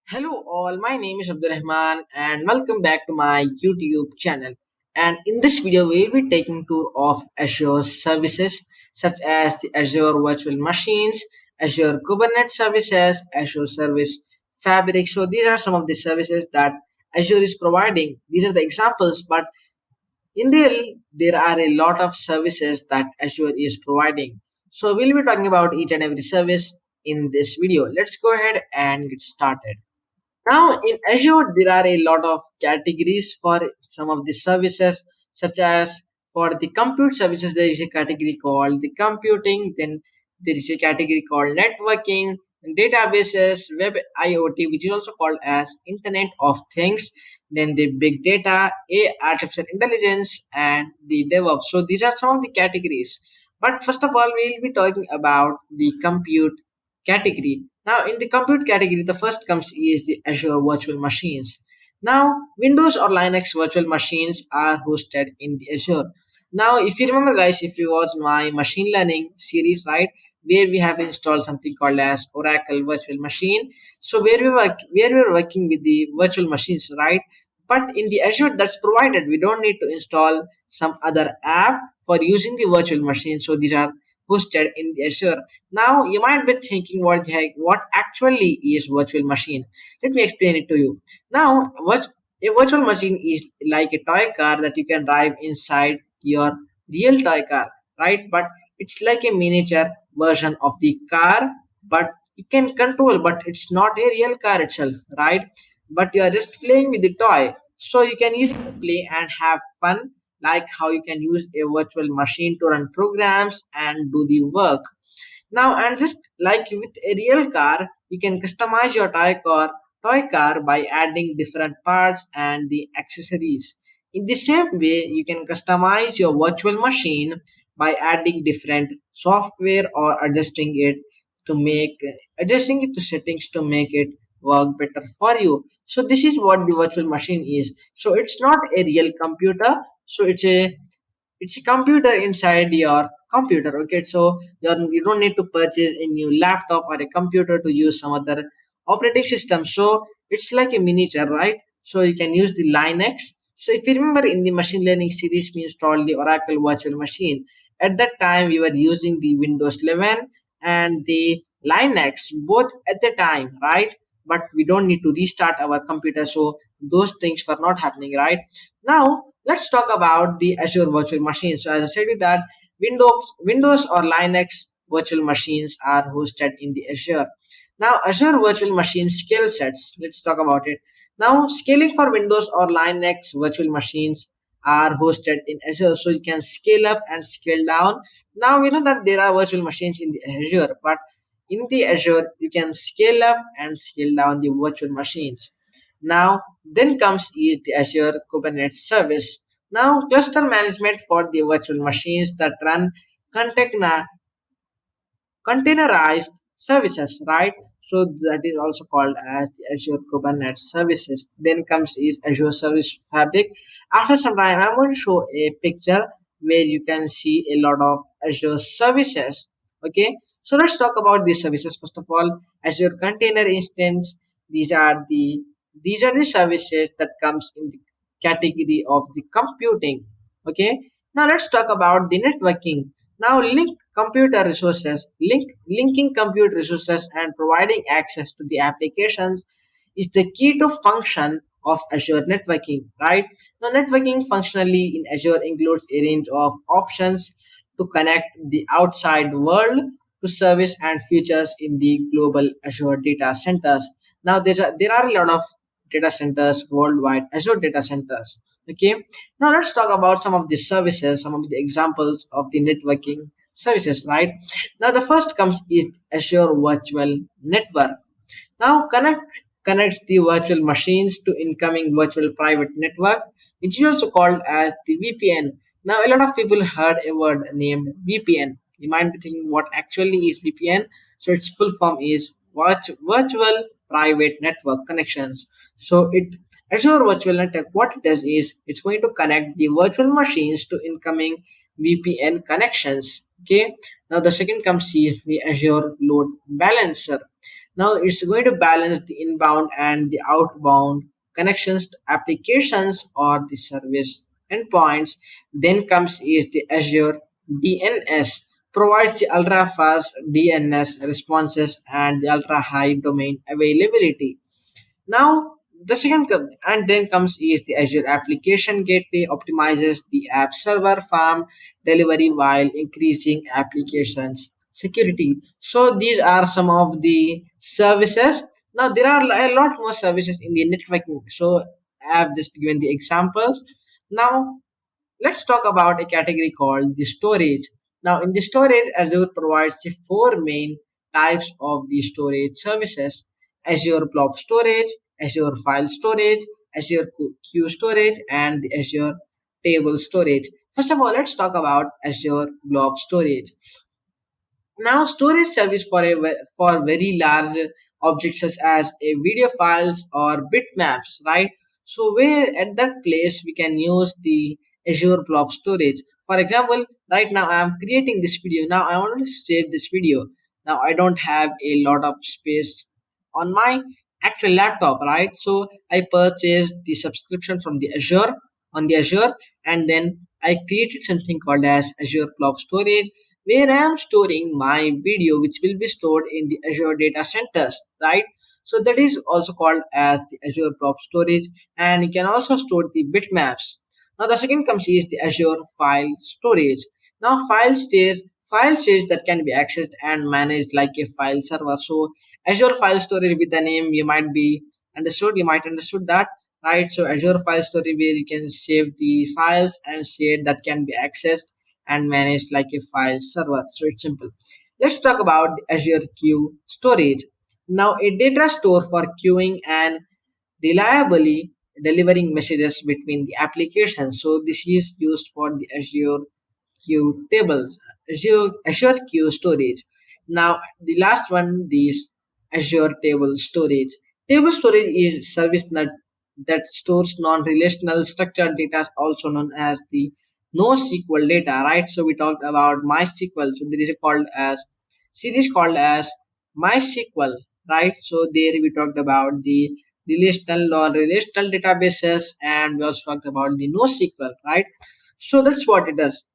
Hello all, my name is Rahman and welcome back to my YouTube channel. And in this video, we'll be taking tour of Azure services such as the Azure Virtual Machines, Azure Kubernetes Services, Azure Service Fabric. So these are some of the services that Azure is providing. These are the examples, but in real, there are a lot of services that Azure is providing. So we'll be talking about each and every service in this video. Let's go ahead and get started. Now, in Azure, there are a lot of categories for some of the services, such as for the compute services, there is a category called the computing, then there is a category called networking, databases, web IoT, which is also called as Internet of Things, then the big data, artificial intelligence, and the DevOps. So, these are some of the categories. But first of all, we'll be talking about the compute category. Now, in the compute category, the first comes is the Azure Virtual Machines. Now, Windows or Linux virtual machines are hosted in the Azure. Now, if you remember, guys, if you watch my machine learning series, right, where we have installed something called as Oracle Virtual Machine. So, where we are working with the virtual machines, right? But in the Azure, that's provided. We don't need to install some other app for using the virtual machine. So, these are hosted in the Azure. Now you might be thinking what actually is virtual machine. Let me explain it to you. Now a virtual machine is like a toy car that you can drive inside your real toy car, right? But it's like a miniature version of the car, but you can control, but it's not a real car itself, right? But you are just playing with the toy. So you can use it to play and have fun, like how you can use a virtual machine to run programs and do the work. Now, and just like with a real car, you can customize your toy car by adding different parts and the accessories. In the same way, you can customize your virtual machine by adding different software or adjusting it to settings to make it work better for you. So this is what the virtual machine is. So it's not a real computer. So it's a computer inside your computer. Okay, so you don't need to purchase a new laptop or a computer to use some other operating system. So it's like a miniature, right? So you can use the Linux. So if you remember, in the machine learning series, we installed the Oracle virtual machine. At that time we were using the Windows 11 and the Linux both at the time, right? But we don't need to restart our computer, so those things were not happening, right? Now let's talk about the Azure virtual machine. So as I said you that Windows or Linux virtual machines are hosted in the Azure. Now Azure virtual machine skill sets. Let's talk about it. Now scaling for Windows or Linux virtual machines are hosted in Azure, so you can scale up and scale down. Now we know that there are virtual machines in the Azure, but in the Azure you can scale up and scale down the virtual machines. Now, then comes is the Azure Kubernetes service. Now, cluster management for the virtual machines that run container, containerized services, right? So that is also called as the Azure Kubernetes services. Then comes is Azure Service Fabric. After some time, I'm going to show a picture where you can see a lot of Azure services. Okay, so let's talk about these services. First of all, Azure Container Instance. These are the these are the services that comes in the category of the computing. Okay, now let's talk about the networking. Now linking compute resources and providing access to the applications is the key to function of Azure networking, right? Now networking functionally in Azure includes a range of options to connect the outside world to service and features in the global Azure data centers. Now there are a lot of data centers worldwide, Azure data centers. Okay, now let's talk about some of the services, some of the examples of the networking services, right? Now the first comes is Azure Virtual Network. Now connects the virtual machines to incoming virtual private network, which is also called as the VPN. Now a lot of people heard a word named VPN. You might be thinking what actually is VPN. So its full form is Virtual Private Network Connections. So it Azure Virtual Network, what it does is it's going to connect the virtual machines to incoming VPN connections. Okay. Now the second comes is the Azure Load Balancer. Now it's going to balance the inbound and the outbound connections to applications or the service endpoints. Then comes is the Azure DNS, provides the ultra fast DNS responses and the ultra high domain availability. Now, and then comes is the Azure Application Gateway optimizes the app server farm delivery while increasing applications security. So these are some of the services. Now there are a lot more services in the networking. So I have just given the examples. Now let's talk about a category called the storage. Now, in the storage, Azure provides the four main types of the storage services: Azure Blob Storage, Azure File Storage, Azure Queue Storage, and the Azure Table Storage. First of all, let's talk about Azure Blob Storage. Now, storage service for very large objects such as a video files or bitmaps, right? So where at that place we can use the Azure Blob Storage. For example, right now I am creating this video. Now I want to save this video. Now I don't have a lot of space on my actual laptop, right? So I purchased the subscription from the Azure on the Azure, and then I created something called as Azure Blob Storage, where I am storing my video, which will be stored in the Azure data centers, right? So that is also called as the Azure Blob Storage, and you can also store the bitmaps. Now the second comes is the Azure File Storage. Now file states that can be accessed and managed like a file server. So Azure File Storage, with the name you might understood that, right? So Azure File Storage, where you can save the files and share that can be accessed and managed like a file server. So it's simple. Let's talk about the Azure Queue Storage. Now, a data store for queuing and reliably delivering messages between the applications. So this is used for the Azure Queue tables, Azure Queue Storage. Now, the last one, this Azure Table Storage. Table storage is service that stores non-relational structured data, also known as the NoSQL data, right? So we talked about MySQL. So there is a called as series called as MySQL, right? So there we talked about the relational non-relational databases, and we also talked about the NoSQL, right? So that's what it does.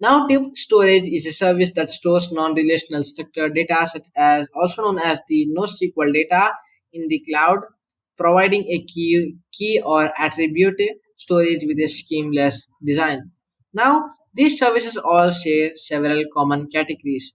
Now, tip storage is a service that stores non-relational structured data, such as also known as the NoSQL data, in the cloud, providing a key or attribute storage with a schemeless design. Now, these services all share several common categories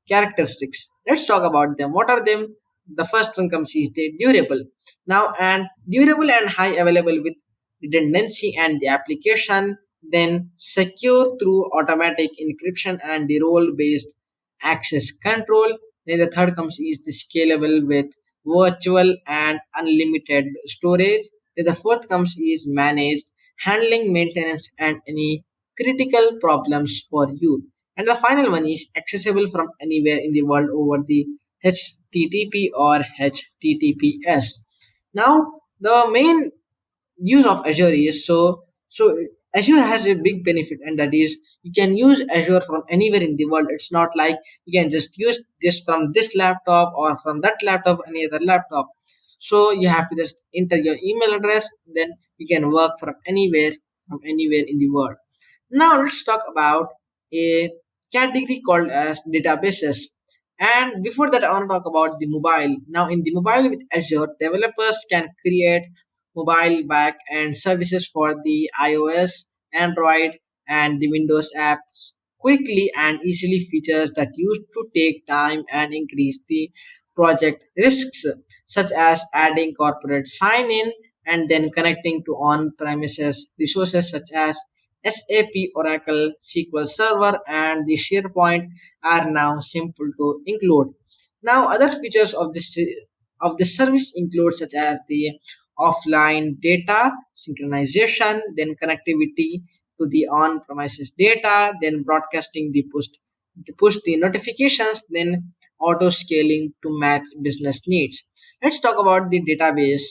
characteristics. Let's talk about them. What are them? The first one comes is the durable. Now, and durable and high available with redundancy and the application, then secure through automatic encryption and the role-based access control. Then the third comes is the scalable with virtual and unlimited storage. Then the fourth comes is managed handling maintenance and any critical problems for you. And the final one is accessible from anywhere in the world over the HTTP or HTTPS. Now, the main use of Azure is so Azure has a big benefit, and that is you can use Azure from anywhere in the world. It's not like you can just use this from this laptop or from that laptop, any other laptop. So you have to just enter your email address, then you can work from anywhere in the world. Now let's talk about a category called as databases. And before that, I want to talk about the mobile. Now, in the mobile with Azure, developers can create mobile back end services for the iOS, Android, and the Windows apps quickly and easily, features that used to take time and increase the project risks, such as adding corporate sign in and then connecting to on premises resources such as SAP, Oracle, SQL Server, and the SharePoint are now simple to include. Now, other features of this service include such as the offline data synchronization, then connectivity to the on-premises data, then broadcasting the push the notifications, then auto scaling to match business needs. Let's talk about the database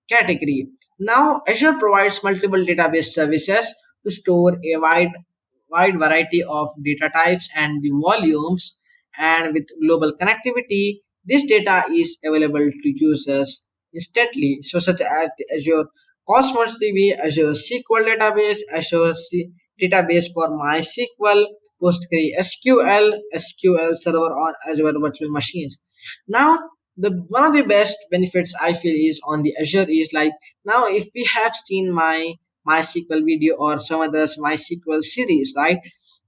category. Now, Azure provides multiple database services to store a wide variety of data types and the volumes, and with global connectivity, this data is available to users instantly. So, such as the Azure Cosmos DB, Azure SQL database, database for MySQL, PostgreSQL, SQL Server on Azure virtual machines. Now, the one of the best benefits I feel is on the Azure is like now if we have seen my MySQL video or some others MySQL series, right?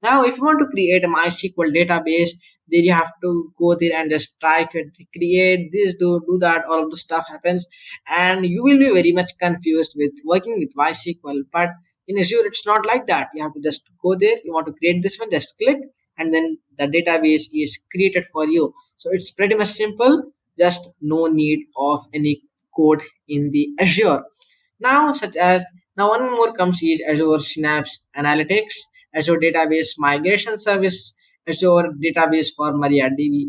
Now, if you want to create a MySQL database, then you have to go there and just type it, create this, do that, all of the stuff happens, and you will be very much confused with working with MySQL. But in Azure, it's not like that. You have to just go there. You want to create this one, just click, and then the database is created for you. So it's pretty much simple. Just no need of any code in the Azure. Now, such as now one more comes is Azure Synapse Analytics, Azure Database Migration Service, Azure Database for MariaDB.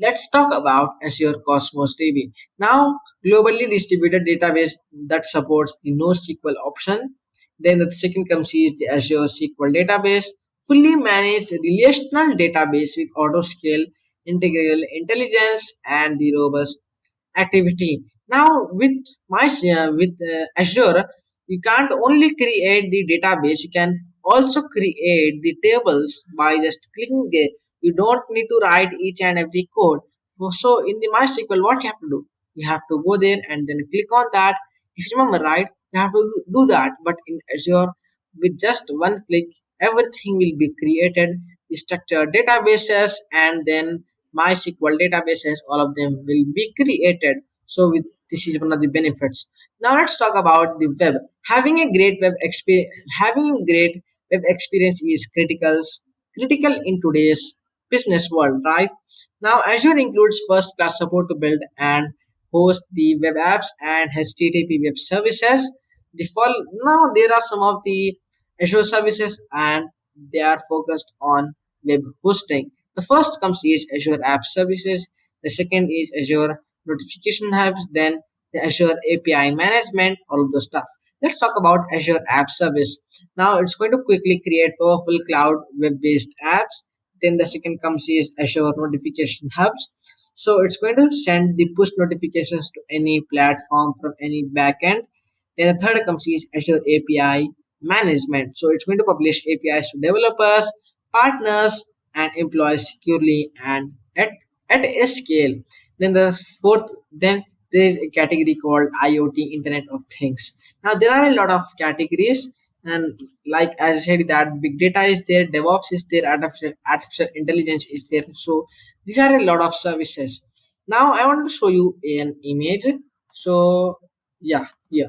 Let's talk about Azure Cosmos DB. Now, globally distributed database that supports the NoSQL option. Then the second comes is the Azure SQL database, fully managed relational database with auto scale, integral intelligence, and the robust activity. Now, with Azure, you can't only create the database; you can also create the tables by just clicking there. You don't need to write each and every code. So in the MySQL, what you have to do? You have to go there and then click on that. If you remember right, you have to do that. But in Azure, with just one click, everything will be created. The structured databases and then MySQL databases, all of them will be created. So with this is one of the benefits. Now let's talk about the web. Having a great web experience is critical in today's business world, right? Now Azure includes first class support to build and host the web apps and HTTP web services. Now there are some of the Azure services and they are focused on web hosting. The first comes is Azure App Services. The second is Azure Notification Hubs. Then the Azure API Management. All of the stuff. Let's talk about Azure App Service. Now it's going to quickly create powerful cloud web-based apps. Then the second comes is Azure Notification Hubs. So it's going to send the push notifications to any platform from any backend. Then the third comes is Azure API Management. So it's going to publish APIs to developers, partners, and employees securely and at a scale. Then the fourth, then there is a category called IoT, Internet of Things. Now there are a lot of categories, and like as I said, that big data is there, DevOps is there, artificial intelligence is there. So these are a lot of services. Now I want to show you an image. So yeah, yeah.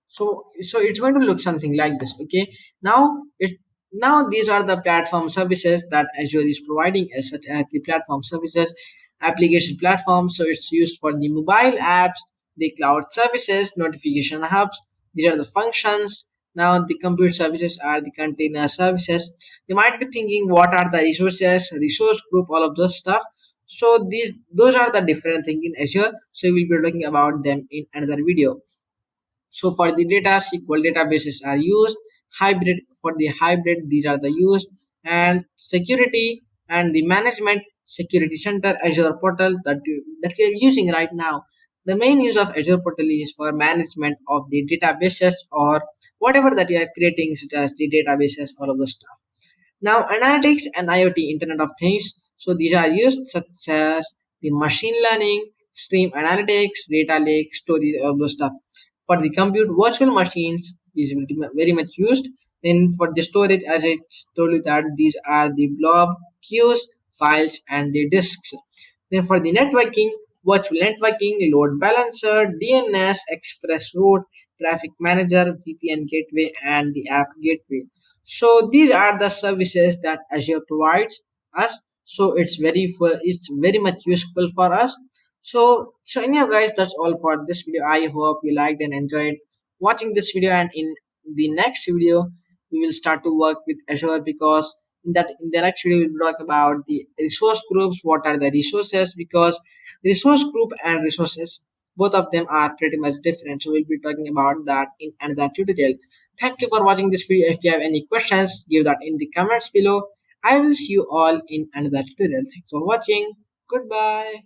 So it's going to look something like this. Okay, now it now these are the platform services that Azure is providing as such as the platform services, application platform. So it's used for the mobile apps, the cloud services, notification hubs. These are the functions. Now the compute services are the container services. You might be thinking what are the resources, resource group, all of those stuff. So those are the different things in Azure. So we'll be talking about them in another video. So for the data, SQL databases are used. Hybrid for the hybrid, these are the used. And security and the management, security center, Azure portal that we are using right now. The main use of Azure portal is for management of the databases or whatever that you are creating, such as the databases, all of the stuff. Now, analytics and IoT, Internet of Things. So these are used such as the machine learning, stream analytics, data lake, storage, all those stuff. For the compute, virtual machines is very much used. Then for the storage, as I told you that these are the blob, queues, files, and the disks. Then for the networking, virtual networking, load balancer, DNS, express route, traffic manager, VPN gateway, and the app gateway. So these are the services that Azure provides us. So it's very much useful for us. So anyhow guys, that's all for this video. I hope you liked and enjoyed watching this video, and in the next video we will start to work with Azure, because in the next video we'll talk about the resource groups, what are the resources, because resource group and resources, both of them are pretty much different. So we'll be talking about that in another tutorial. Thank you for watching this video. If you have any questions, give that in the comments below, I will see you all in another tutorial. Thanks for watching. Goodbye.